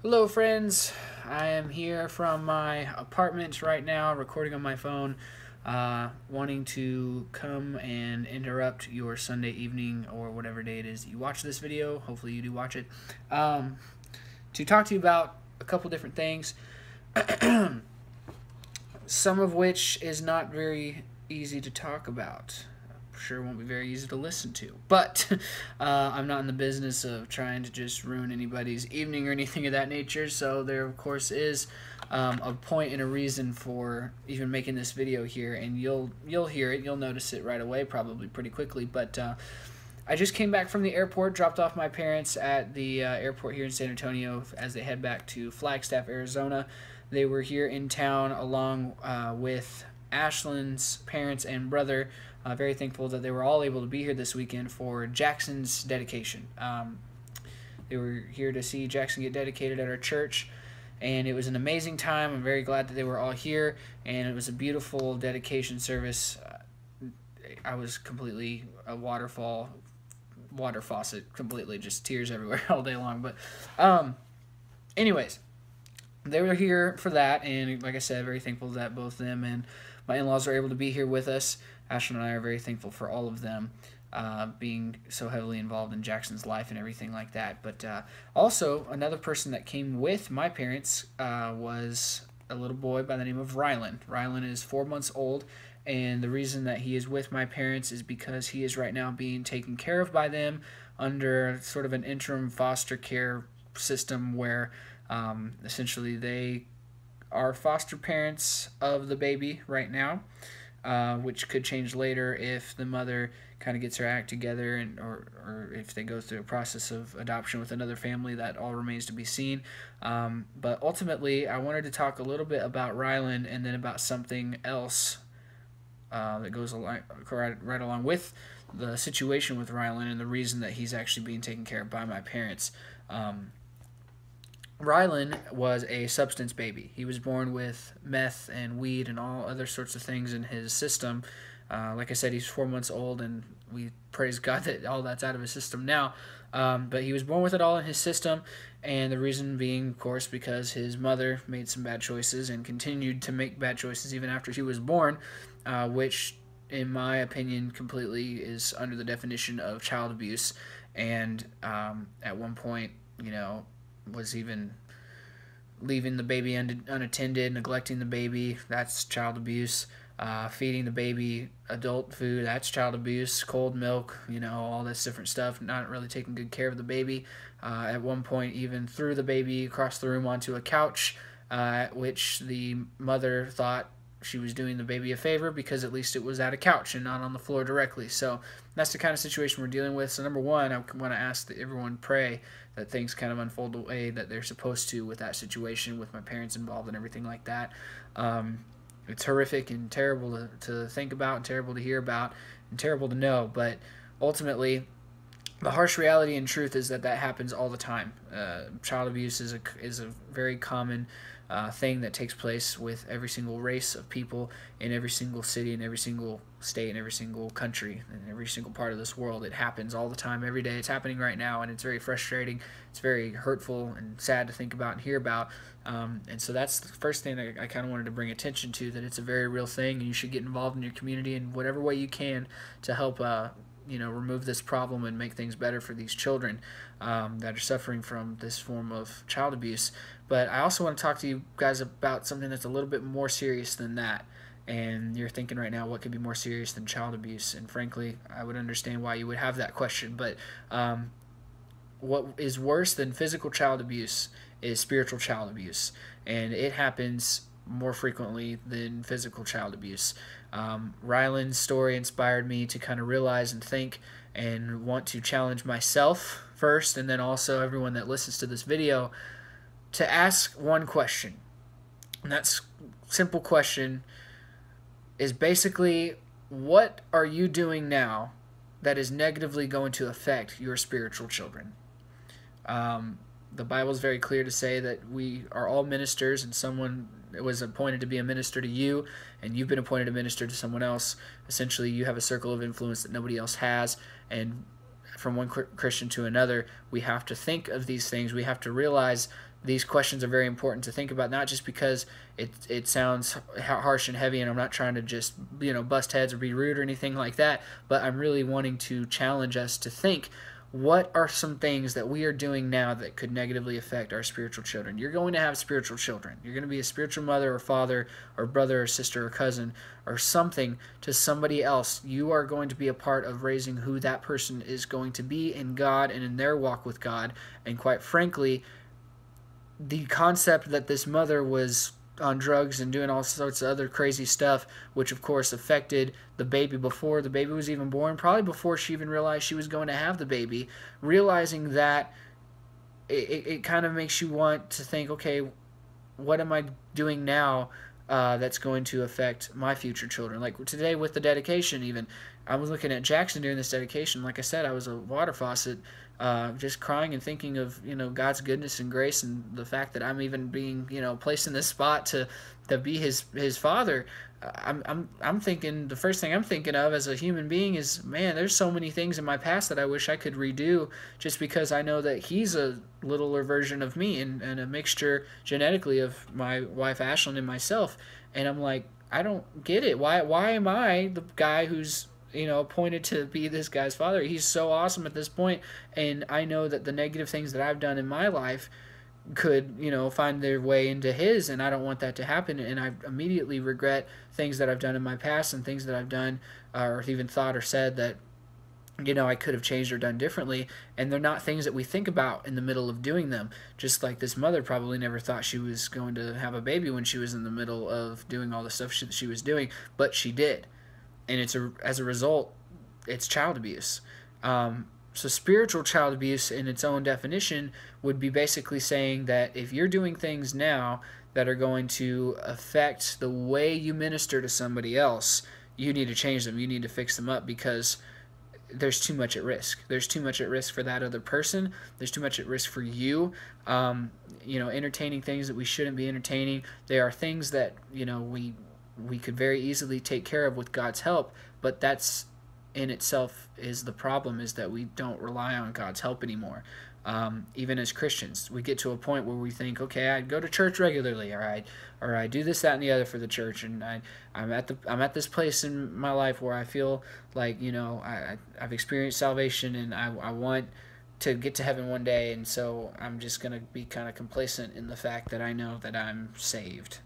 Hello friends, I am here from my apartment right now recording on my phone, wanting to come and interrupt your Sunday evening or whatever day it is that you watch this video. Hopefully you do watch it, to talk to you about a couple different things, some of which is not very easy to talk about. Sure won't be very easy to listen to, but I'm not in the business of trying to just ruin anybody's evening or anything of that nature, so there of course is a point and a reason for even making this video here, and you'll hear it, you'll notice it right away, probably pretty quickly. But I just came back from the airport, dropped off my parents at the airport here in San Antonio as they head back to Flagstaff, Arizona. They were here in town along with Ashlyn's parents and brother. Very thankful that they were all able to be here this weekend for Jackson's dedication. They were here to see Jackson get dedicated at our church, and it was an amazing time. I'm very glad that they were all here, and it was a beautiful dedication service. I was completely a water faucet, completely just tears everywhere all day long. But anyways, they were here for that, and like I said, very thankful that both them and my in-laws are able to be here with us. Ashlyn and I are very thankful for all of them being so heavily involved in Jackson's life and everything like that. But also, another person that came with my parents was a little boy by the name of Rylan. Rylan is 4 months old, and the reason that he is with my parents is because he is right now being taken care of by them under sort of an interim foster care system where essentially they are foster parents of the baby right now. Which could change later if the mother kind of gets her act together, and or if they go through a process of adoption with another family. That all remains to be seen. But ultimately, I wanted to talk a little bit about Rylan and then about something else that goes right along with the situation with Rylan and the reason that he's actually being taken care of by my parents. Rylan was a substance baby. He was born with meth and weed and all other sorts of things in his system. Like I said, he's 4 months old, and we praise God that all that's out of his system now. But he was born with it all in his system, and the reason being, of course, because his mother made some bad choices and continued to make bad choices even after he was born, which, in my opinion, completely is under the definition of child abuse. And at one point, was even leaving the baby unattended, neglecting the baby. That's child abuse. Feeding the baby adult food, that's child abuse. Cold milk, all this different stuff. Not really taking good care of the baby. At one point, even threw the baby across the room onto a couch, which the mother thought she was doing the baby a favor because at least it was at a couch and not on the floor directly. So that's the kind of situation we're dealing with. So number one, I want to ask that everyone pray that things kind of unfold the way that they're supposed to with that situation, with my parents involved and everything like that. It's horrific and terrible to think about, and terrible to hear about, and terrible to know. But ultimately, the harsh reality and truth is that happens all the time. Child abuse is a very common thing that takes place with every single race of people in every single city, in every single state, in every single country, in every single part of this world. It happens all the time, every day. It's happening right now, and it's very frustrating. It's very hurtful and sad to think about and hear about. And so that's the first thing that I kind of wanted to bring attention to, that it's a very real thing, and you should get involved in your community in whatever way you can to help remove this problem and make things better for these children that are suffering from this form of child abuse. But I also want to talk to you guys about something that's a little bit more serious than that. And you're thinking right now, what could be more serious than child abuse? And frankly, I would understand why you would have that question. But what is worse than physical child abuse is spiritual child abuse. And it happens more frequently than physical child abuse. Rylan's story inspired me to kind of realize and think and want to challenge myself first, and then also everyone that listens to this video, to ask one question. And that simple question is basically, what are you doing now that is negatively going to affect your spiritual children? The Bible is very clear to say that we are all ministers, and someone was appointed to be a minister to you, and you've been appointed a minister to someone else. Essentially, you have a circle of influence that nobody else has, and from one Christian to another, we have to think of these things. We have to realize these questions are very important to think about, not just because it sounds harsh and heavy, and I'm not trying to just bust heads or be rude or anything like that, but I'm really wanting to challenge us to think, what are some things that we are doing now that could negatively affect our spiritual children? You're going to have spiritual children. You're going to be a spiritual mother or father or brother or sister or cousin or something to somebody else. You are going to be a part of raising who that person is going to be in God and in their walk with God. And quite frankly, the concept that this mother was on drugs and doing all sorts of other crazy stuff, which of course affected the baby before the baby was even born, probably before she even realized she was going to have the baby, realizing that it kind of makes you want to think, okay, what am I doing now that's going to affect my future children? Like today with the dedication, even I was looking at Jackson during this dedication. Like I said, I was a water faucet, just crying and thinking of God's goodness and grace, and the fact that I'm even being placed in this spot to be his father. I'm thinking, the first thing I'm thinking of as a human being is, man, there's so many things in my past that I wish I could redo, just because I know that he's a littler version of me and a mixture genetically of my wife Ashlyn and myself. And I'm like, I don't get it. Why am I the guy who's appointed to be this guy's father? He's so awesome at this point, and I know that the negative things that I've done in my life could find their way into his, and I don't want that to happen. And I immediately regret things that I've done in my past and things that I've done or even thought or said that I could have changed or done differently. And they're not things that we think about in the middle of doing them. Just like this mother probably never thought she was going to have a baby when she was in the middle of doing all the stuff she was doing, but she did. And as a result, it's child abuse. So spiritual child abuse in its own definition would be basically saying that if you're doing things now that are going to affect the way you minister to somebody else, you need to change them. You need to fix them up, because there's too much at risk. There's too much at risk for that other person. There's too much at risk for you. Entertaining things that we shouldn't be entertaining. There are things that we could very easily take care of with God's help, but that's in itself is the problem, is that we don't rely on God's help anymore. Even as Christians, we get to a point where we think, okay, I go to church regularly, or I do this, that, and the other for the church, and I'm at this place in my life where I feel like I've experienced salvation, and I want to get to heaven one day, and so I'm just gonna be kind of complacent in the fact that I know that I'm saved.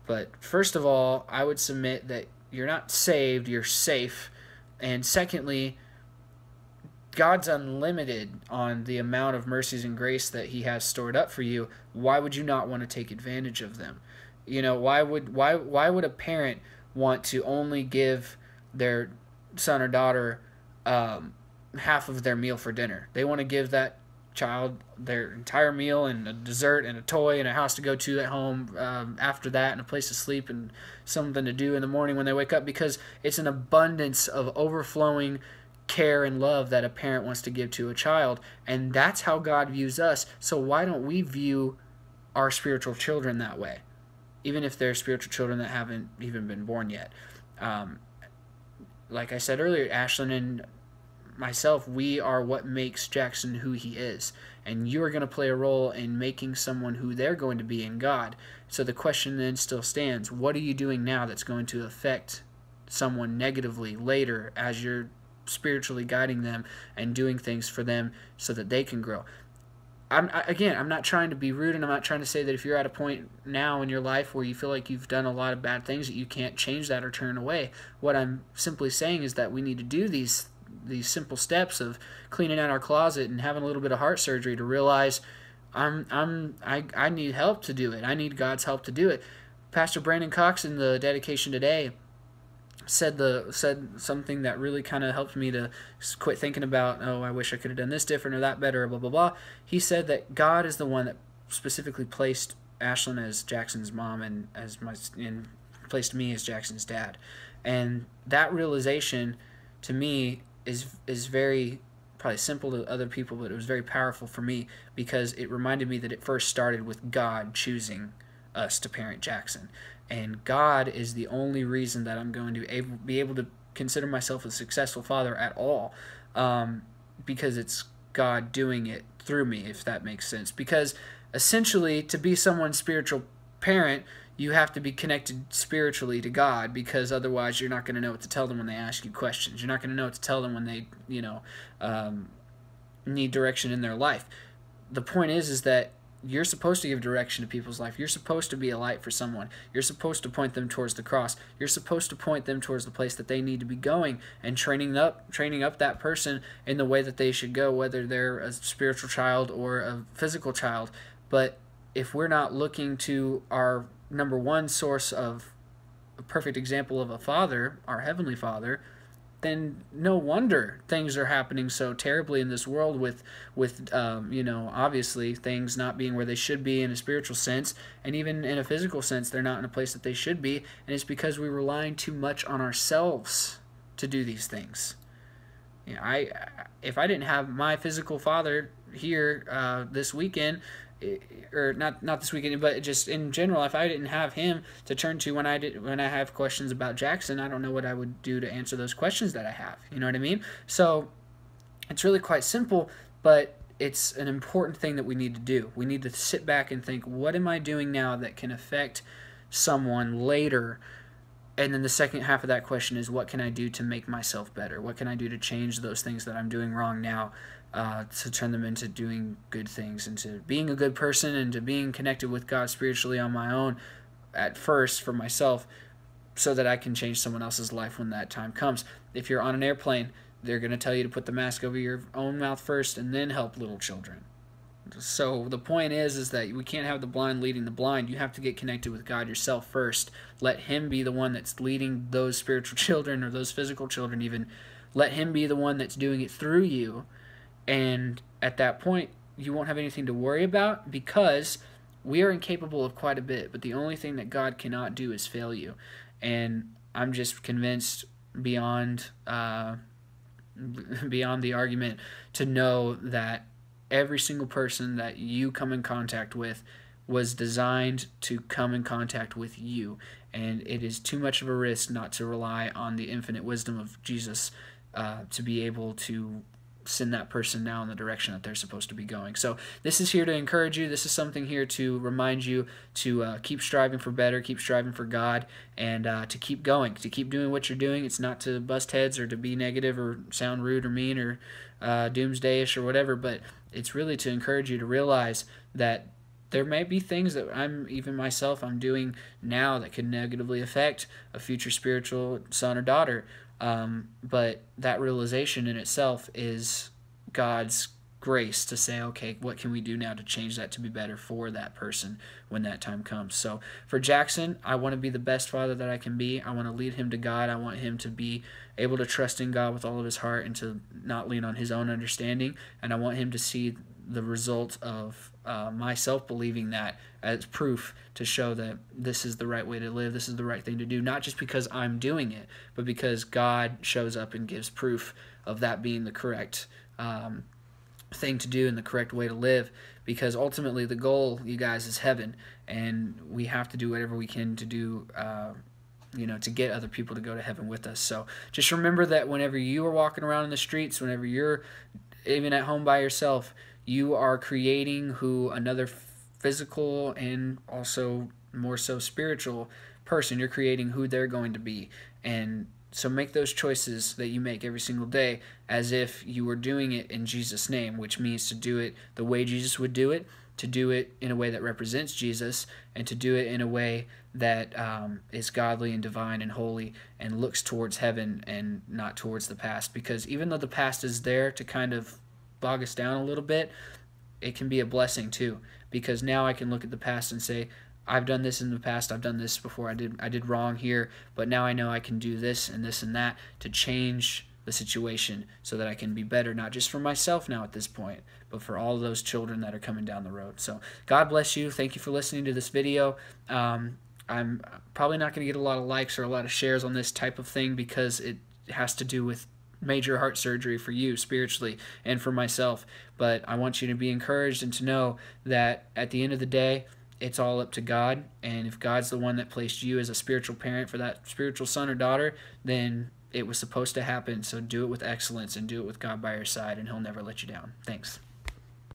But first of all, I would submit that you're not saved, you're safe. And secondly, God's unlimited on the amount of mercies and grace that he has stored up for you. Why would you not want to take advantage of them? Why would a parent want to only give their son or daughter half of their meal for dinner? They want to give that child their entire meal and a dessert and a toy and a house to go to at home after that, and a place to sleep and something to do in the morning when they wake up, because it's an abundance of overflowing care and love that a parent wants to give to a child. And that's how God views us. So why don't we view our spiritual children that way, even if they're spiritual children that haven't even been born yet? Like I said earlier, Ashlyn and myself, we are what makes Jackson who he is, and you are going to play a role in making someone who they're going to be in God. So the question then still stands, what are you doing now that's going to affect someone negatively later as you're spiritually guiding them and doing things for them so that they can grow? I'm not trying to be rude, and I'm not trying to say that if you're at a point now in your life where you feel like you've done a lot of bad things that you can't change that or turn away. What I'm simply saying is that we need to do these simple steps of cleaning out our closet and having a little bit of heart surgery to realize I need help to do it. I need God's help to do it. Pastor Brandon Cox in the dedication today said something that really kind of helped me to quit thinking about, oh, I wish I could have done this different or that better, or blah, blah, blah. He said that God is the one that specifically placed Ashlyn as Jackson's mom and placed me as Jackson's dad. And that realization to me is very probably simple to other people, but it was very powerful for me, because it reminded me that it first started with God choosing us to parent Jackson. And God is the only reason that I'm going to be able to consider myself a successful father at all. because it's God doing it through me, if that makes sense. Because essentially, to be someone's spiritual parent, you have to be connected spiritually to God, because otherwise you're not going to know what to tell them when they ask you questions. You're not going to know what to tell them when they, need direction in their life. The point is that you're supposed to give direction to people's life. You're supposed to be a light for someone. You're supposed to point them towards the cross. You're supposed to point them towards the place that they need to be going, and training up that person in the way that they should go, whether they're a spiritual child or a physical child. But if we're not looking to our number one source of a perfect example of a father, our Heavenly Father, then no wonder things are happening so terribly in this world with obviously things not being where they should be in a spiritual sense, and even in a physical sense they're not in a place that they should be, and it's because we're relying too much on ourselves to do these things. If I didn't have my physical father here this weekend, or not this weekend, but just in general, if I didn't have him to turn to when I have questions about Jackson, I don't know what I would do to answer those questions that I have. You know what I mean? So it's really quite simple, but it's an important thing that we need to do. We need to sit back and think, what am I doing now that can affect someone later? And then the second half of that question is, what can I do to make myself better? What can I do to change those things that I'm doing wrong now, to turn them into doing good things, and to being a good person, and to being connected with God spiritually on my own at first for myself, so that I can change someone else's life when that time comes. If you're on an airplane, they're going to tell you to put the mask over your own mouth first and then help little children. So the point is that we can't have the blind leading the blind. You have to get connected with God yourself first. Let him be the one that's leading those spiritual children, or those physical children even. Let him be the one that's doing it through you. And at that point, you won't have anything to worry about, because we are incapable of quite a bit. But the only thing that God cannot do is fail you. And I'm just convinced beyond the argument to know that every single person that you come in contact with was designed to come in contact with you. And it is too much of a risk not to rely on the infinite wisdom of Jesus to be able to send that person now in the direction that they're supposed to be going. So this is here to encourage you. This is something here to remind you to keep striving for better, keep striving for God, and to keep going, to keep doing what you're doing. It's not to bust heads or to be negative or sound rude or mean or doomsdayish or whatever, but it's really to encourage you to realize that there may be things that I'm doing now that could negatively affect a future spiritual son or daughter. But that realization in itself is God's grace to say, okay, what can we do now to change that to be better for that person when that time comes? So for Jackson, I want to be the best father that I can be. I want to lead him to God. I want him to be able to trust in God with all of his heart and to not lean on his own understanding. And I want him to see the result of myself believing that as proof to show that this is the right way to live, this is the right thing to do, not just because I'm doing it, but because God shows up and gives proof of that being the correct thing to do and the correct way to live. Because ultimately the goal, you guys, is heaven, and we have to do whatever we can to do to get other people to go to heaven with us. So just remember that whenever you are walking around in the streets, whenever you're even at home by yourself, you are creating who another physical and also more so spiritual person, you're creating who they're going to be. And so make those choices that you make every single day as if you were doing it in Jesus' name, which means to do it the way Jesus would do it, to do it in a way that represents Jesus, and to do it in a way that is godly and divine and holy and looks towards heaven and not towards the past. Because even though the past is there to kind of bog us down a little bit, it can be a blessing too, because now I can look at the past and say, I've done this in the past, I've done this before, I did wrong here, but now I know I can do this and this and that to change the situation so that I can be better, not just for myself now at this point, but for all of those children that are coming down the road. So God bless you. Thank you for listening to this video. I'm probably not going to get a lot of likes or a lot of shares on this type of thing, because it has to do with major heart surgery for you spiritually and for myself. But I want you to be encouraged and to know that at the end of the day, it's all up to God. And if God's the one that placed you as a spiritual parent for that spiritual son or daughter, then It was supposed to happen, so do it with excellence and do it with God by your side, and He'll never let you down. Thanks.